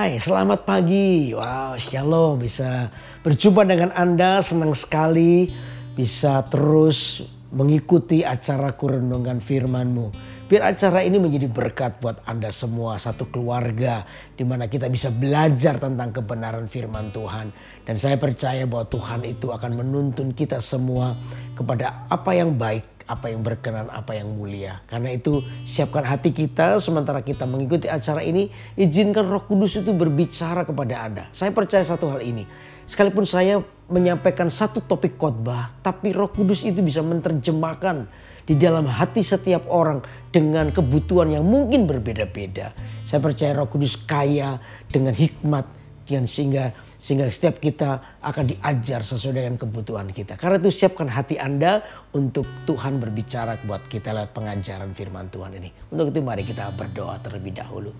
Hai, selamat pagi. Wow, shalom. Bisa berjumpa dengan Anda. Senang sekali bisa terus mengikuti acaraku Renungkan Firman-Mu. Biar acara ini menjadi berkat buat Anda semua, satu keluarga, di mana kita bisa belajar tentang kebenaran firman Tuhan. Dan saya percaya bahwa Tuhan itu akan menuntun kita semua kepada apa yang baik, apa yang berkenan, apa yang mulia. Karena itu siapkan hati kita sementara kita mengikuti acara ini. Izinkan Roh Kudus itu berbicara kepada Anda. Saya percaya satu hal ini. Sekalipun saya menyampaikan satu topik khotbah, tapi Roh Kudus itu bisa menerjemahkan di dalam hati setiap orang dengan kebutuhan yang mungkin berbeda-beda. Saya percaya Roh Kudus kaya dengan hikmat sehingga setiap kita akan diajar sesuai dengan kebutuhan kita. Karena itu siapkan hati Anda untuk Tuhan berbicara buat kita lewat pengajaran firman Tuhan ini. Untuk itu mari kita berdoa terlebih dahulu.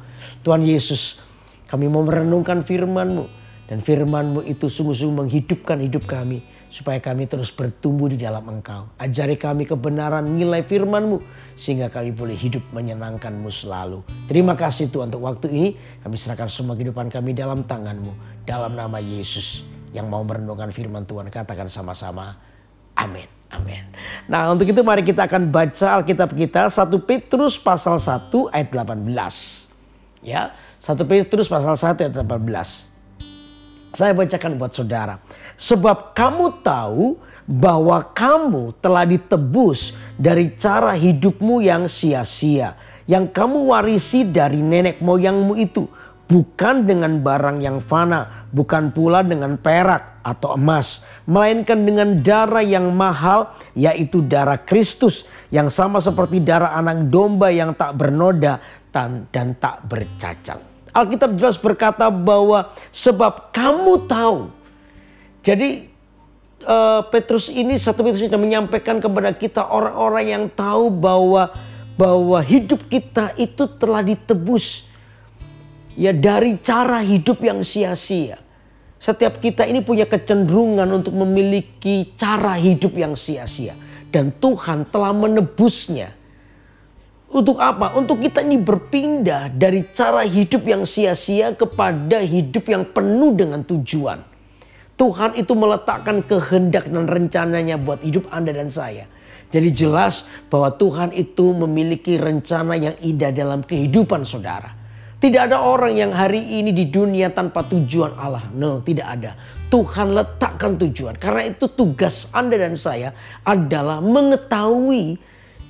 Tuhan Yesus, kami mau merenungkan firman-Mu. Dan firman-Mu itu sungguh-sungguh menghidupkan hidup kami. Supaya kami terus bertumbuh di dalam Engkau. Ajari kami kebenaran nilai firman-Mu. Sehingga kami boleh hidup menyenangkan-Mu selalu. Terima kasih Tuhan untuk waktu ini. Kami serahkan semua kehidupan kami dalam tangan-Mu. Dalam nama Yesus yang mau merenungkan firman Tuhan, katakan sama-sama amin. Amin. Nah, untuk itu mari kita akan baca Alkitab kita 1 Petrus pasal 1 ayat 18. Ya, 1 Petrus pasal 1 ayat 18. Saya bacakan buat saudara. Sebab kamu tahu bahwa kamu telah ditebus dari cara hidupmu yang sia-sia, yang kamu warisi dari nenek moyangmu itu. Bukan dengan barang yang fana, bukan pula dengan perak atau emas, melainkan dengan darah yang mahal, yaitu darah Kristus, yang sama seperti darah anak domba yang tak bernoda dan tak bercacat. Alkitab jelas berkata bahwa sebab kamu tahu. Jadi Petrus ini, 1 Petrus ini menyampaikan kepada kita orang-orang yang tahu bahwa hidup kita itu telah ditebus. Ya, dari cara hidup yang sia-sia. Setiap kita ini punya kecenderungan untuk memiliki cara hidup yang sia-sia. Dan Tuhan telah menebusnya. Untuk apa? Untuk kita ini berpindah dari cara hidup yang sia-sia kepada hidup yang penuh dengan tujuan. Tuhan itu meletakkan kehendak dan rencananya buat hidup Anda dan saya. Jadi jelas bahwa Tuhan itu memiliki rencana yang indah dalam kehidupan saudara. Tidak ada orang yang hari ini di dunia tanpa tujuan Allah. No, tidak ada. Tuhan letakkan tujuan. Karena itu tugas Anda dan saya adalah mengetahui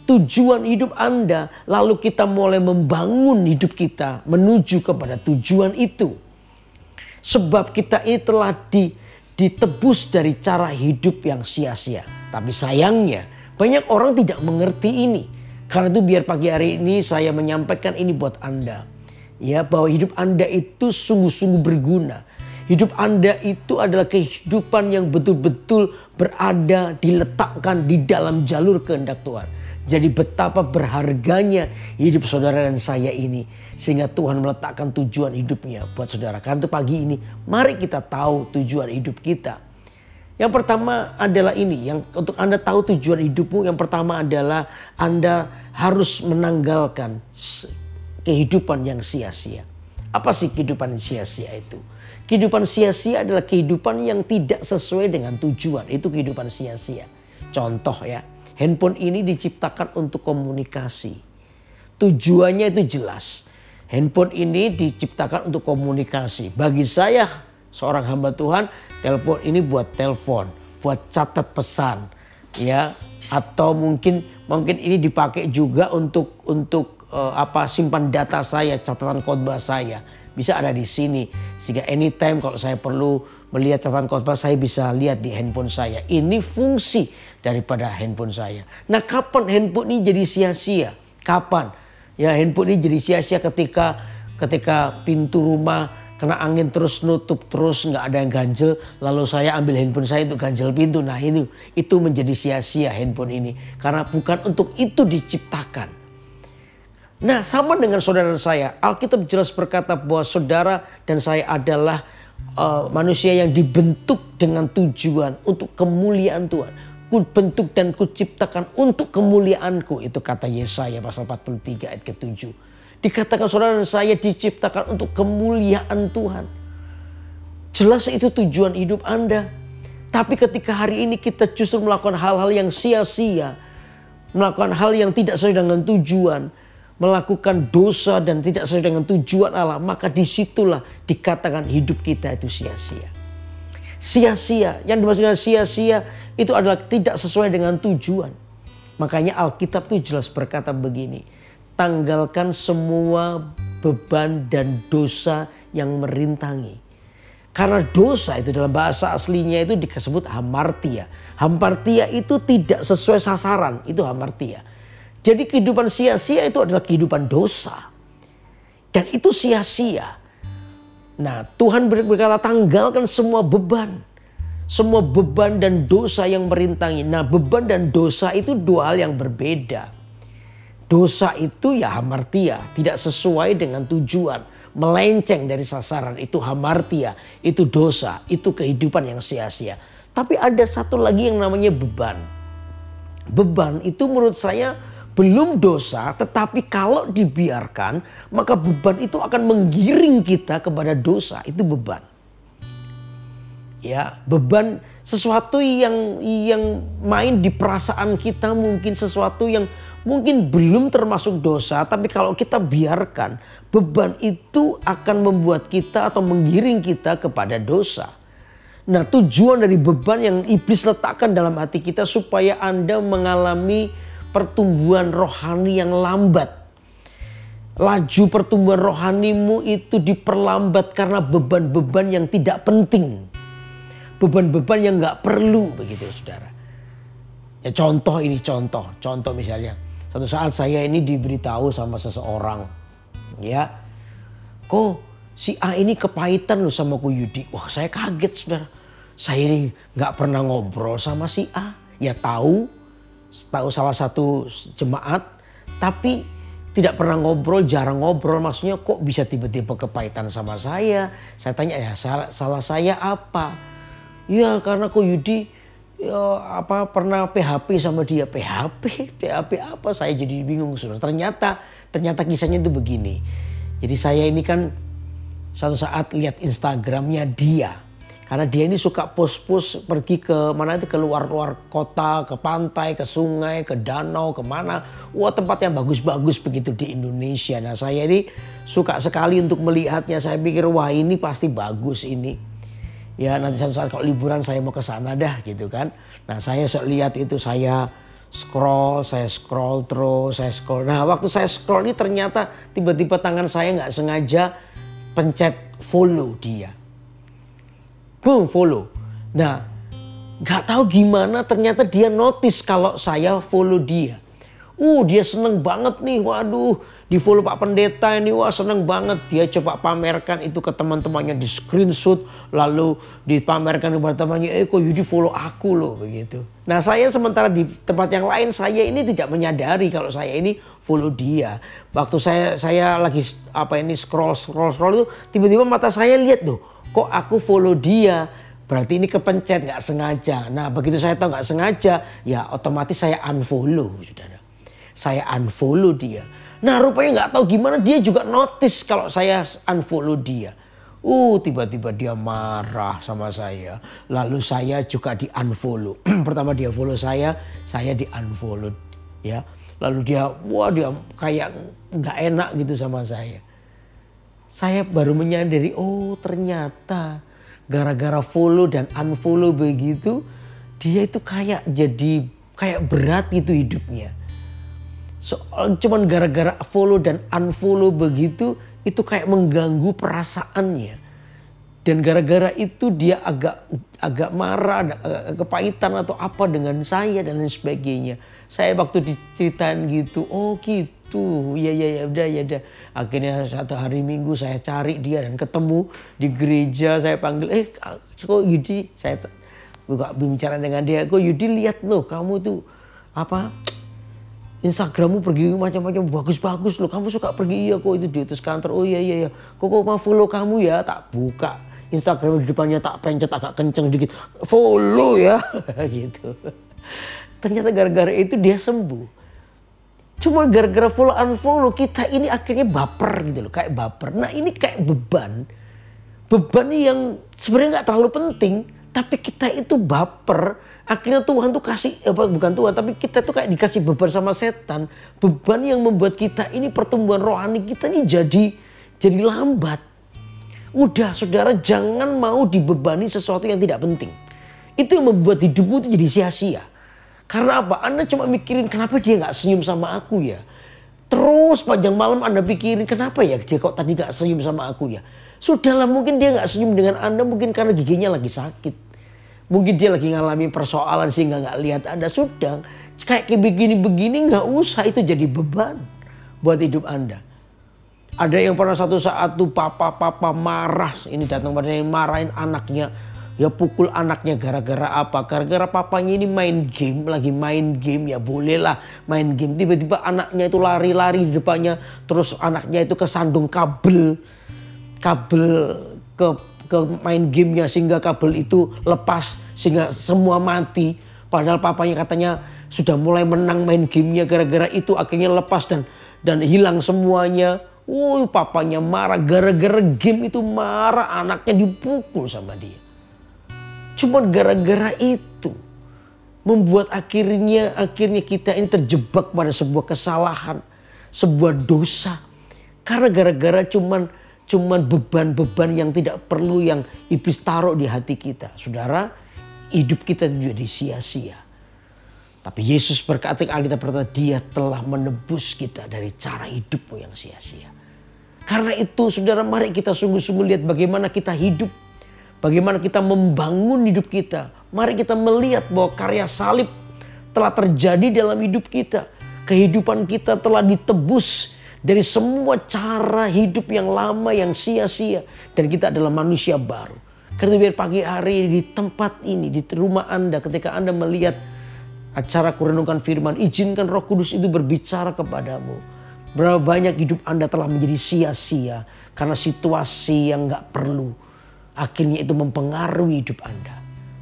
tujuan hidup Anda. Lalu kita mulai membangun hidup kita menuju kepada tujuan itu. Sebab kita ini telah ditebus dari cara hidup yang sia-sia. Tapi sayangnya banyak orang tidak mengerti ini. Karena itu biar pagi hari ini saya menyampaikan ini buat Anda. Ya, bahwa hidup Anda itu sungguh-sungguh berguna. Hidup Anda itu adalah kehidupan yang betul-betul berada, diletakkan di dalam jalur kehendak Tuhan. Jadi betapa berharganya hidup saudara dan saya ini. Sehingga Tuhan meletakkan tujuan hidupnya buat saudara. Karena itu pagi ini mari kita tahu tujuan hidup kita. Yang pertama adalah ini. Yang untuk Anda tahu tujuan hidupmu, yang pertama adalah Anda harus menanggalkan kehidupan yang sia-sia. Apa sih kehidupan sia-sia itu? Kehidupan sia-sia adalah kehidupan yang tidak sesuai dengan tujuan. Itu kehidupan sia-sia. Contoh ya, handphone ini diciptakan untuk komunikasi. Tujuannya itu jelas. Handphone ini diciptakan untuk komunikasi. Bagi saya, seorang hamba Tuhan, telepon ini buat telepon, buat catat pesan, ya. Atau mungkin ini dipakai juga untuk simpan data saya, catatan khotbah saya bisa ada di sini, sehingga anytime kalau saya perlu melihat catatan khotbah saya bisa lihat di handphone saya. Ini fungsi daripada handphone saya. Nah, kapan handphone ini jadi sia-sia? Kapan? Ya, handphone ini jadi sia-sia ketika pintu rumah kena angin terus nutup terus nggak ada yang ganjel, lalu saya ambil handphone saya untuk ganjel pintu. Nah, itu menjadi sia-sia handphone ini karena bukan untuk itu diciptakan. Nah, sama dengan saudara dan saya. Alkitab jelas berkata bahwa saudara dan saya adalah manusia yang dibentuk dengan tujuan untuk kemuliaan Tuhan. Kubentuk dan kuciptakan untuk kemuliaanku. Itu kata Yesaya pasal 43 ayat ke-7. Dikatakan saudara dan saya diciptakan untuk kemuliaan Tuhan. Jelas itu tujuan hidup Anda. Tapi ketika hari ini kita justru melakukan hal-hal yang sia-sia, melakukan hal yang tidak sesuai dengan tujuan, melakukan dosa dan tidak sesuai dengan tujuan Allah, maka disitulah dikatakan hidup kita itu sia-sia. Sia-sia, yang dimaksud dengan sia-sia itu adalah tidak sesuai dengan tujuan. Makanya Alkitab itu jelas berkata begini, tanggalkan semua beban dan dosa yang merintangi. Karena dosa itu dalam bahasa aslinya itu disebut hamartia. Hamartia itu tidak sesuai sasaran, itu hamartia. Jadi kehidupan sia-sia itu adalah kehidupan dosa. Dan itu sia-sia. Nah, Tuhan berkata tanggalkan semua beban. Semua beban dan dosa yang merintangi. Nah, beban dan dosa itu dua hal yang berbeda. Dosa itu ya hamartia, tidak sesuai dengan tujuan, melenceng dari sasaran, itu hamartia, itu dosa, itu kehidupan yang sia-sia. Tapi ada satu lagi yang namanya beban. Beban itu menurut saya belum dosa, tetapi kalau dibiarkan maka beban itu akan menggiring kita kepada dosa, itu beban. Ya, beban sesuatu yang main di perasaan kita, mungkin sesuatu yang mungkin belum termasuk dosa, tapi kalau kita biarkan, beban itu akan membuat kita atau menggiring kita kepada dosa. Nah, tujuan dari beban yang iblis letakkan dalam hati kita supaya Anda mengalami pertumbuhan rohani yang lambat. Laju pertumbuhan rohanimu itu diperlambat karena beban-beban yang tidak penting. Beban-beban yang gak perlu, begitu saudara. Ya contoh ini, contoh misalnya. Satu saat saya ini diberitahu sama seseorang, ya, kok si A ini kepahitan loh sama Ko Yudi. Wah, saya kaget saudara. Saya ini gak pernah ngobrol sama si A. Ya tahu salah satu jemaat, tapi tidak pernah ngobrol, jarang ngobrol. Maksudnya kok bisa tiba-tiba kepahitan sama saya. Saya tanya, ya salah saya apa? Ya karena Ko Yudi pernah PHP sama dia. PHP apa? Saya jadi bingung saudara. Ternyata kisahnya itu begini. Jadi saya ini kan suatu saat lihat Instagramnya dia. Karena dia ini suka post-post pergi ke mana itu, ke luar kota, ke pantai, ke sungai, ke danau, kemana. Wah, tempat yang bagus-bagus begitu di Indonesia. Nah, saya ini suka sekali untuk melihatnya. Saya pikir wah ini pasti bagus ini. Ya nanti suatu saat kalau liburan saya mau ke sana dah gitu kan. Nah, saya lihat itu, saya scroll terus, saya scroll. Nah, waktu saya scroll ini ternyata tiba-tiba tangan saya nggak sengaja pencet follow dia. Boom, follow. Nah, gak tahu gimana ternyata dia notice kalau saya follow dia. Dia seneng banget nih, waduh, di follow Pak Pendeta ini, wah seneng banget. Dia coba pamerkan itu ke teman-temannya, di screenshot, lalu dipamerkan kepada temannya, kok Yudi follow aku loh, begitu. Nah, saya sementara di tempat yang lain, saya ini tidak menyadari kalau saya ini follow dia. Waktu saya lagi scroll itu, tiba-tiba mata saya lihat loh, kok aku follow dia. Berarti ini kepencet gak sengaja. Nah, begitu saya tahu gak sengaja, ya otomatis saya unfollow, saudara. Saya unfollow dia. Nah, rupanya gak tahu gimana dia juga notice kalau saya unfollow dia. Tiba-tiba dia marah sama saya. Lalu saya juga di unfollow. Pertama dia follow saya di unfollow. Ya. Lalu dia kayak gak enak gitu sama saya. Saya baru menyadari, ternyata gara-gara follow dan unfollow begitu, dia itu kayak berat gitu hidupnya. Cuman gara-gara follow dan unfollow begitu, itu kayak mengganggu perasaannya. Dan gara-gara itu dia agak marah, kepahitan atau apa dengan saya dan lain sebagainya. Saya waktu diceritain gitu, gitu, ya udah. Akhirnya satu hari Minggu saya cari dia dan ketemu di gereja. Saya panggil, kok Yudi, saya buka bicara dengan dia, kok Yudi lihat loh, kamu tuh Instagrammu pergi macam-macam bagus-bagus loh. Kamu suka pergi, iya kok itu di atas kantor. Oh iya. Kok mau follow kamu ya? Tak buka Instagram di depannya, tak pencet agak kenceng dikit. Follow ya gitu. Ternyata gara-gara itu dia sembuh. Cuma gara-gara follow unfollow kita ini akhirnya baper gitu loh, kayak baper. Nah ini kayak beban. Beban yang sebenarnya nggak terlalu penting, tapi kita itu baper. Akhirnya Tuhan tuh kasih, bukan Tuhan, tapi kita tuh kayak dikasih beban sama setan. Beban yang membuat kita ini pertumbuhan rohani kita ini jadi lambat. Udah saudara, jangan mau dibebani sesuatu yang tidak penting. Itu yang membuat hidupmu itu jadi sia-sia. Karena apa? Anda cuma mikirin kenapa dia gak senyum sama aku ya. Terus panjang malam Anda pikirin kenapa ya dia kok tadi gak senyum sama aku ya. Sudahlah, mungkin dia gak senyum dengan Anda mungkin karena giginya lagi sakit. Mungkin dia lagi ngalami persoalan sehingga gak lihat Anda. Sudah kayak begini-begini gak usah itu jadi beban buat hidup Anda. Ada yang pernah satu saat tuh papa marah. Ini datang pada yang marahin anaknya. Ya pukul anaknya gara-gara apa? Gara-gara papanya ini lagi main game. Ya bolehlah main game. Tiba-tiba anaknya itu lari-lari di depannya. Terus anaknya itu kesandung kabel ke main gamenya sehingga kabel itu lepas. Sehingga semua mati. Padahal papanya katanya sudah mulai menang main gamenya. Gara-gara itu akhirnya lepas dan hilang semuanya. Papanya marah. Gara-gara game itu marah. Anaknya dipukul sama dia. Cuma gara-gara itu membuat akhirnya kita ini terjebak pada sebuah kesalahan, sebuah dosa. Karena gara-gara cuman beban-beban yang tidak perlu yang iblis taruh di hati kita. Saudara, hidup kita jadi sia-sia. Tapi Yesus berkata, Alkitab berkata, Dia telah menebus kita dari cara hidupmu yang sia-sia. Karena itu saudara, mari kita sungguh-sungguh lihat bagaimana kita hidup. Bagaimana kita membangun hidup kita. Mari kita melihat bahwa karya salib telah terjadi dalam hidup kita. Kehidupan kita telah ditebus dari semua cara hidup yang lama, yang sia-sia. Dan kita adalah manusia baru. Karena biar pagi hari di tempat ini, di rumah Anda, ketika Anda melihat acara kurenungan firman, izinkan Roh Kudus itu berbicara kepadamu. Berapa banyak hidup Anda telah menjadi sia-sia karena situasi yang gak perlu. Akhirnya itu mempengaruhi hidup Anda.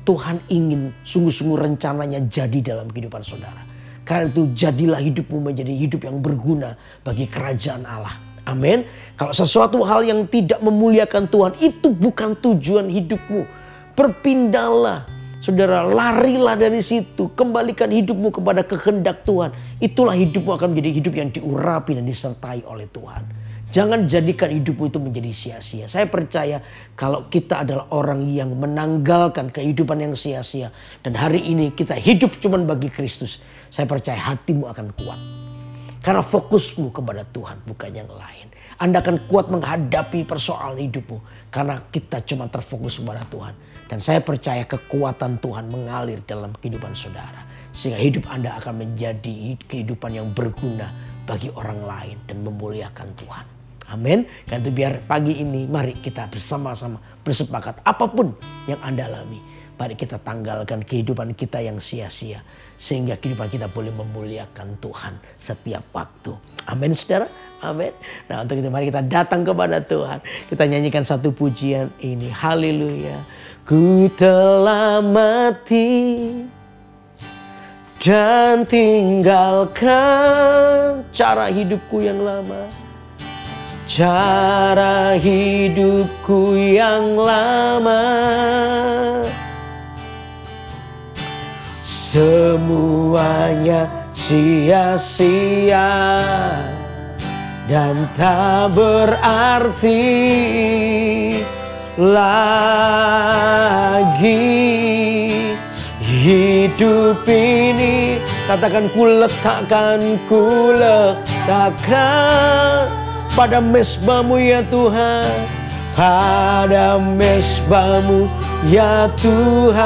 Tuhan ingin sungguh-sungguh rencananya jadi dalam kehidupan saudara. Karena itu jadilah hidupmu menjadi hidup yang berguna bagi kerajaan Allah. Amin. Kalau sesuatu hal yang tidak memuliakan Tuhan, itu bukan tujuan hidupmu. Berpindahlah. Saudara, larilah dari situ. Kembalikan hidupmu kepada kehendak Tuhan. Itulah hidupmu akan menjadi hidup yang diurapi dan disertai oleh Tuhan. Jangan jadikan hidupmu itu menjadi sia-sia. Saya percaya kalau kita adalah orang yang menanggalkan kehidupan yang sia-sia. Dan hari ini kita hidup cuma bagi Kristus. Saya percaya hatimu akan kuat. Karena fokusmu kepada Tuhan bukan yang lain. Anda akan kuat menghadapi persoalan hidupmu. Karena kita cuma terfokus kepada Tuhan. Dan saya percaya kekuatan Tuhan mengalir dalam kehidupan saudara. Sehingga hidup Anda akan menjadi kehidupan yang berguna bagi orang lain dan memuliakan Tuhan. Amin. Karena itu biar pagi ini mari kita bersama-sama bersepakat apapun yang Anda alami. Mari kita tanggalkan kehidupan kita yang sia-sia. Sehingga kehidupan kita boleh memuliakan Tuhan setiap waktu. Amin saudara. Amin. Nah untuk itu mari kita datang kepada Tuhan. Kita nyanyikan satu pujian ini. Haleluya. Ku telah mati dan tinggalkan cara hidupku yang lama. Cara hidupku yang lama. Semuanya sia-sia dan tak berarti lagi. Hidup ini katakan ku letakkan pada mezbamu ya Tuhan. Pada mezbamu ya Tuhan.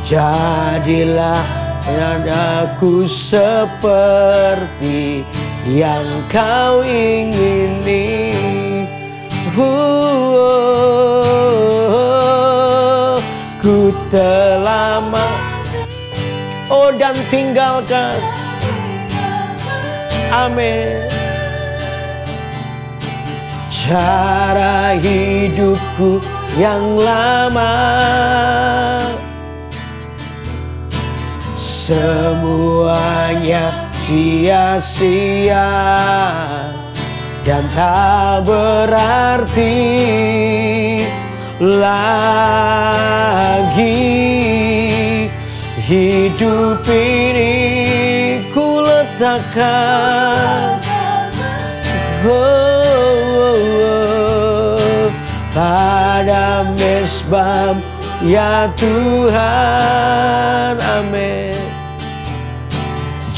Jadilah padaku seperti yang kau ingini. Ku telah dan tinggalkan. Amin. Cara hidupku yang lama. semuanya sia-sia dan tak berarti lagi. Hidup ini ku letakkan pada mezbah ya Tuhan. Amin.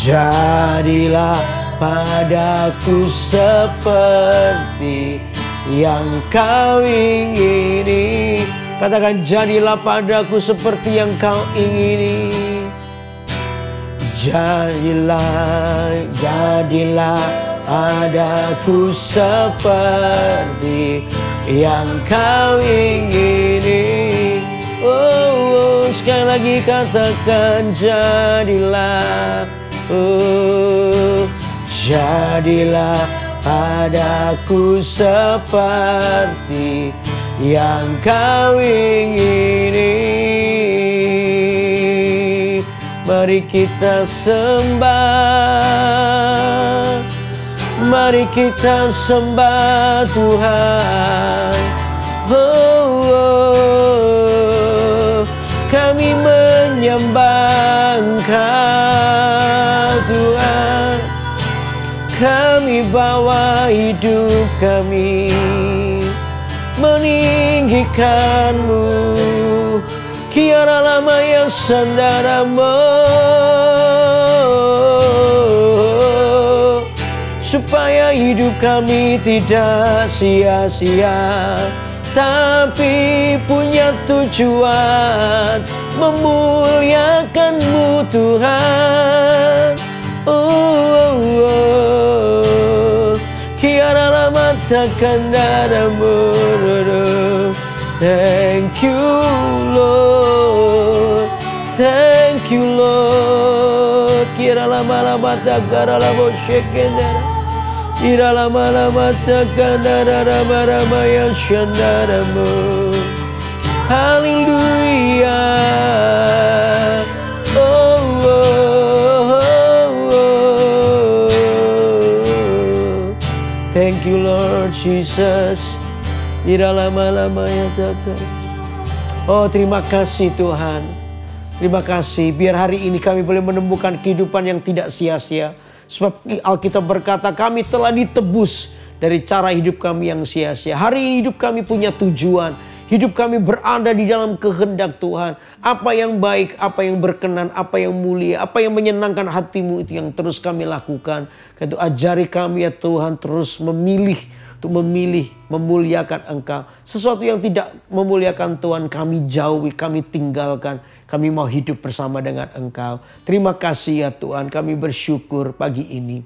Jadilah padaku seperti yang kau ingini. Katakan, jadilah padaku seperti yang kau ingini. Jadilah padaku seperti yang kau ingini. Oh, sekali lagi katakan, jadilah. Oh, jadilah padaku seperti yang kau ingini. Mari kita sembah, mari kita sembah Tuhan. Oh, kami menyembah Engkau Tuhan. Kami bawa hidup kami meninggikan-Mu. Kiara lama yang sandaramu, supaya hidup kami tidak sia-sia, tapi punya tujuan memuliakan-Mu Tuhan. Kiara lama takkan dadamu. Thank you Lord, thank you Lord. Kira lama-lama takara lama shekendera, kira lama-lama takara rama-rama yang shandaramu. Haleluya. Oh, oh, oh, oh. Thank you Lord Jesus. Kira lama-lama ya Tuhan. Oh, terima kasih Tuhan. Terima kasih biar hari ini kami boleh menemukan kehidupan yang tidak sia-sia. Sebab Alkitab berkata kami telah ditebus dari cara hidup kami yang sia-sia. Hari ini hidup kami punya tujuan. Hidup kami berada di dalam kehendak Tuhan. Apa yang baik, apa yang berkenan, apa yang mulia, apa yang menyenangkan hati-Mu, itu yang terus kami lakukan. Karena itu ajari kami ya Tuhan terus memilih, untuk memilih memuliakan Engkau. Sesuatu yang tidak memuliakan Tuhan kami jauhi, kami tinggalkan. Kami mau hidup bersama dengan Engkau. Terima kasih ya Tuhan, kami bersyukur pagi ini.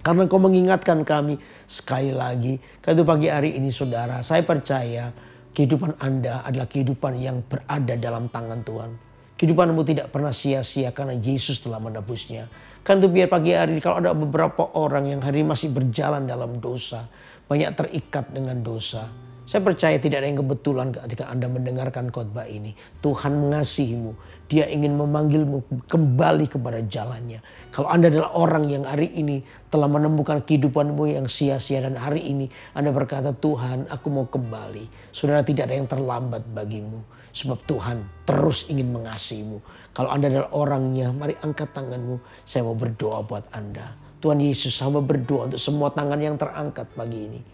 Karena Engkau mengingatkan kami sekali lagi. Karena itu pagi hari ini saudara, saya percaya kehidupan Anda adalah kehidupan yang berada dalam tangan Tuhan. Kehidupanmu tidak pernah sia-sia karena Yesus telah menebusnya. Kan itu biar pagi hari ini kalau ada beberapa orang yang hari ini masih berjalan dalam dosa, banyak terikat dengan dosa. Saya percaya tidak ada yang kebetulan ketika Anda mendengarkan khotbah ini. Tuhan mengasihimu. Dia ingin memanggilmu kembali kepada jalannya. Kalau Anda adalah orang yang hari ini telah menemukan kehidupanmu yang sia-sia. Dan hari ini Anda berkata, Tuhan aku mau kembali. Saudara, tidak ada yang terlambat bagimu. Sebab Tuhan terus ingin mengasihimu. Kalau Anda adalah orangnya, mari angkat tanganmu. Saya mau berdoa buat Anda. Tuhan Yesus, hamba berdoa untuk semua tangan yang terangkat pagi ini.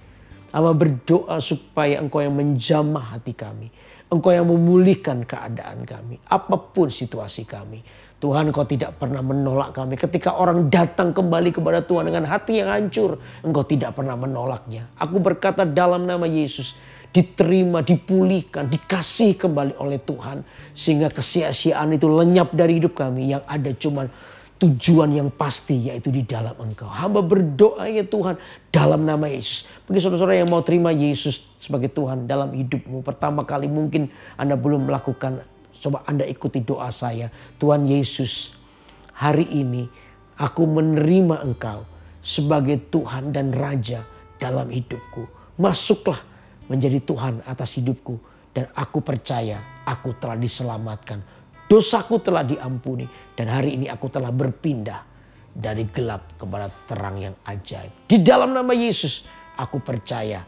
Hamba berdoa supaya Engkau yang menjamah hati kami. Engkau yang memulihkan keadaan kami. Apapun situasi kami. Tuhan, Engkau tidak pernah menolak kami. Ketika orang datang kembali kepada Tuhan dengan hati yang hancur, Engkau tidak pernah menolaknya. Aku berkata dalam nama Yesus, diterima, dipulihkan, dikasih kembali oleh Tuhan. Sehingga kesia-siaan itu lenyap dari hidup kami. Yang ada cuman tujuan yang pasti, yaitu di dalam Engkau. Hamba berdoa ya Tuhan dalam nama Yesus. Bagi saudara-saudara yang mau terima Yesus sebagai Tuhan dalam hidupmu, pertama kali mungkin Anda belum melakukan, coba Anda ikuti doa saya. Tuhan Yesus, hari ini aku menerima Engkau sebagai Tuhan dan Raja dalam hidupku. Masuklah menjadi Tuhan atas hidupku. Dan aku percaya aku telah diselamatkan. dosaku telah diampuni. Dan hari ini aku telah berpindah dari gelap kepada terang yang ajaib. Di dalam nama Yesus aku percaya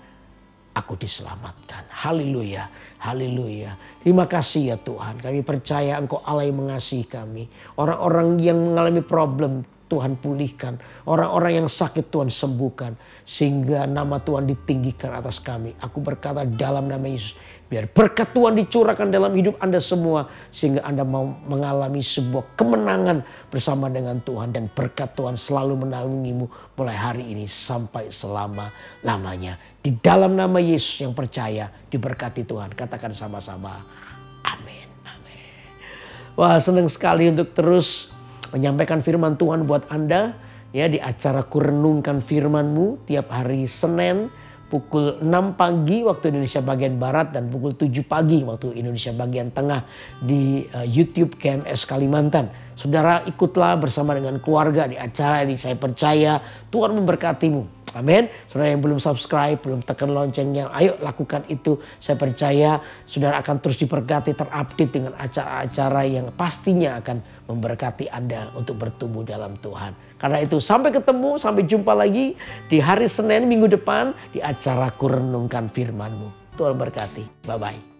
aku diselamatkan. Haleluya, haleluya. Terima kasih ya Tuhan. Kami percaya Engkau Allah yang mengasihi kami. Orang-orang yang mengalami problem Tuhan pulihkan. Orang-orang yang sakit Tuhan sembuhkan. Sehingga nama Tuhan ditinggikan atas kami. Aku berkata dalam nama Yesus, biar berkat Tuhan dicurahkan dalam hidup Anda semua. Sehingga Anda mau mengalami sebuah kemenangan bersama dengan Tuhan. Dan berkat Tuhan selalu menaungimu mulai hari ini sampai selama-lamanya. Di dalam nama Yesus yang percaya diberkati Tuhan. Katakan sama-sama. Amin. Amin. Wah, senang sekali untuk terus menyampaikan firman Tuhan buat Anda. Ya, di acara Kurenungkan Firman-Mu tiap hari Senin pukul 6 pagi waktu Indonesia bagian Barat dan pukul 7 pagi waktu Indonesia bagian Tengah di YouTube KMS Kalimantan. Saudara ikutlah bersama dengan keluarga di acara ini. Saya percaya Tuhan memberkatimu. Amin. Saudara yang belum subscribe, belum tekan loncengnya, ayo lakukan itu. Saya percaya saudara akan terus diberkati, terupdate dengan acara-acara yang pastinya akan memberkati Anda untuk bertumbuh dalam Tuhan. Karena itu sampai ketemu, sampai jumpa lagi di hari Senin minggu depan di acara Kurenungkan Firman-Mu. Tuhan berkati. Bye-bye.